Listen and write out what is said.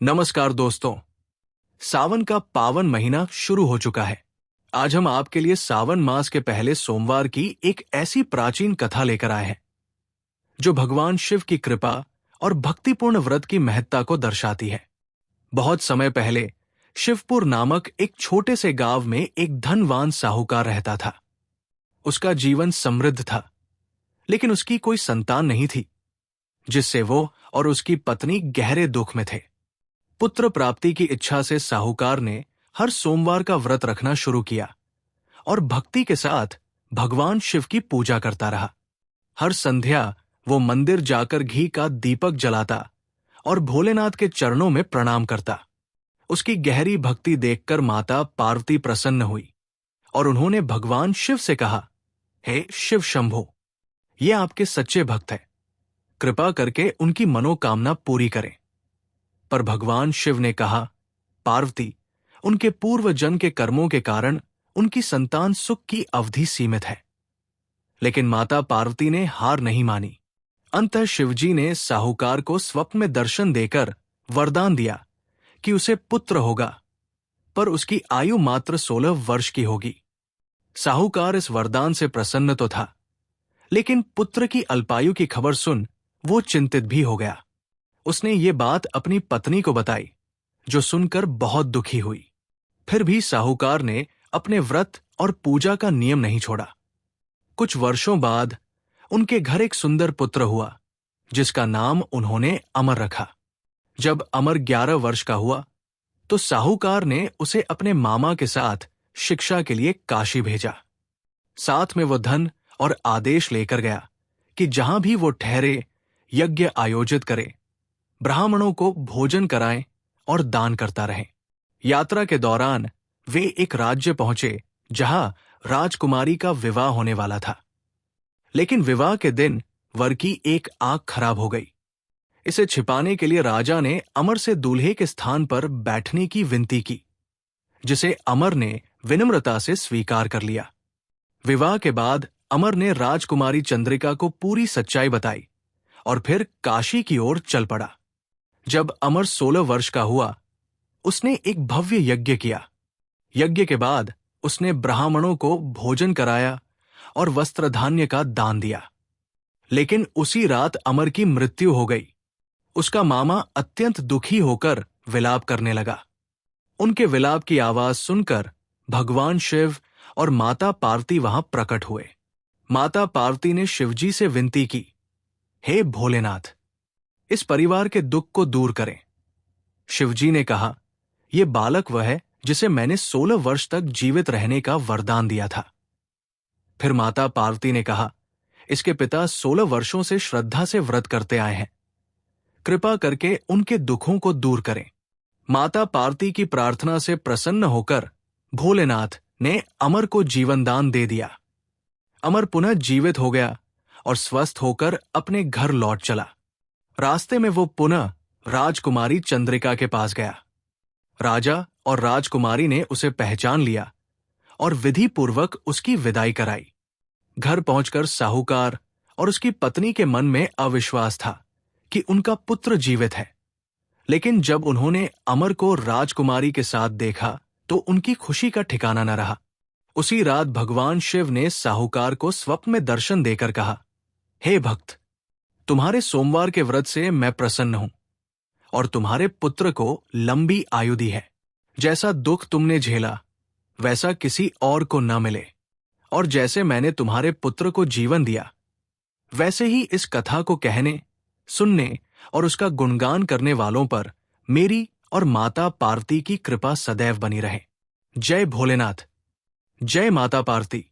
नमस्कार दोस्तों। सावन का पावन महीना शुरू हो चुका है। आज हम आपके लिए सावन मास के पहले सोमवार की एक ऐसी प्राचीन कथा लेकर आए हैं जो भगवान शिव की कृपा और भक्तिपूर्ण व्रत की महत्ता को दर्शाती है। बहुत समय पहले शिवपुर नामक एक छोटे से गांव में एक धनवान साहूकार रहता था। उसका जीवन समृद्ध था, लेकिन उसकी कोई संतान नहीं थी, जिससे वो और उसकी पत्नी गहरे दुख में थे। पुत्र प्राप्ति की इच्छा से साहूकार ने हर सोमवार का व्रत रखना शुरू किया और भक्ति के साथ भगवान शिव की पूजा करता रहा। हर संध्या वो मंदिर जाकर घी का दीपक जलाता और भोलेनाथ के चरणों में प्रणाम करता। उसकी गहरी भक्ति देखकर माता पार्वती प्रसन्न हुई और उन्होंने भगवान शिव से कहा, हे शिव शंभो, ये आपके सच्चे भक्त हैं, कृपा करके उनकी मनोकामना पूरी करें। पर भगवान शिव ने कहा, पार्वती, उनके पूर्व जन्म के कर्मों के कारण उनकी संतान सुख की अवधि सीमित है। लेकिन माता पार्वती ने हार नहीं मानी। अंततः शिवजी ने साहूकार को स्वप्न में दर्शन देकर वरदान दिया कि उसे पुत्र होगा, पर उसकी आयु मात्र 16 वर्ष की होगी। साहूकार इस वरदान से प्रसन्न तो था, लेकिन पुत्र की अल्पायु की खबर सुन वो चिंतित भी हो गया। उसने ये बात अपनी पत्नी को बताई, जो सुनकर बहुत दुखी हुई। फिर भी साहूकार ने अपने व्रत और पूजा का नियम नहीं छोड़ा। कुछ वर्षों बाद उनके घर एक सुंदर पुत्र हुआ, जिसका नाम उन्होंने अमर रखा। जब अमर 11 वर्ष का हुआ तो साहूकार ने उसे अपने मामा के साथ शिक्षा के लिए काशी भेजा। साथ में वो धन और आदेश लेकर गया कि जहां भी वो ठहरे यज्ञ आयोजित करे, ब्राह्मणों को भोजन कराएं और दान करता रहे। यात्रा के दौरान वे एक राज्य पहुंचे जहां राजकुमारी का विवाह होने वाला था। लेकिन विवाह के दिन वर की एक आंख खराब हो गई। इसे छिपाने के लिए राजा ने अमर से दूल्हे के स्थान पर बैठने की विनती की, जिसे अमर ने विनम्रता से स्वीकार कर लिया। विवाह के बाद अमर ने राजकुमारी चंद्रिका को पूरी सच्चाई बताई और फिर काशी की ओर चल पड़ा। जब अमर 16 वर्ष का हुआ, उसने एक भव्य यज्ञ किया। यज्ञ के बाद उसने ब्राह्मणों को भोजन कराया और वस्त्र धान्य का दान दिया। लेकिन उसी रात अमर की मृत्यु हो गई। उसका मामा अत्यंत दुखी होकर विलाप करने लगा। उनके विलाप की आवाज सुनकर भगवान शिव और माता पार्वती वहां प्रकट हुए। माता पार्वती ने शिवजी से विनती की, हे भोलेनाथ, इस परिवार के दुख को दूर करें। शिवजी ने कहा, यह बालक वह है जिसे मैंने 16 वर्ष तक जीवित रहने का वरदान दिया था। फिर माता पार्वती ने कहा, इसके पिता 16 वर्षों से श्रद्धा से व्रत करते आए हैं, कृपा करके उनके दुखों को दूर करें। माता पार्वती की प्रार्थना से प्रसन्न होकर भोलेनाथ ने अमर को जीवनदान दे दिया। अमर पुनः जीवित हो गया और स्वस्थ होकर अपने घर लौट चला। रास्ते में वो पुनः राजकुमारी चंद्रिका के पास गया। राजा और राजकुमारी ने उसे पहचान लिया और विधि पूर्वक उसकी विदाई कराई। घर पहुंचकर साहूकार और उसकी पत्नी के मन में अविश्वास था कि उनका पुत्र जीवित है। लेकिन जब उन्होंने अमर को राजकुमारी के साथ देखा तो उनकी खुशी का ठिकाना न रहा। उसी रात भगवान शिव ने साहूकार को स्वप्न में दर्शन देकर कहा, हे भक्त, तुम्हारे सोमवार के व्रत से मैं प्रसन्न हूं और तुम्हारे पुत्र को लंबी आयु दी है। जैसा दुख तुमने झेला वैसा किसी और को न मिले, और जैसे मैंने तुम्हारे पुत्र को जीवन दिया, वैसे ही इस कथा को कहने, सुनने और उसका गुणगान करने वालों पर मेरी और माता पार्वती की कृपा सदैव बनी रहे। जय भोलेनाथ। जय माता पार्वती।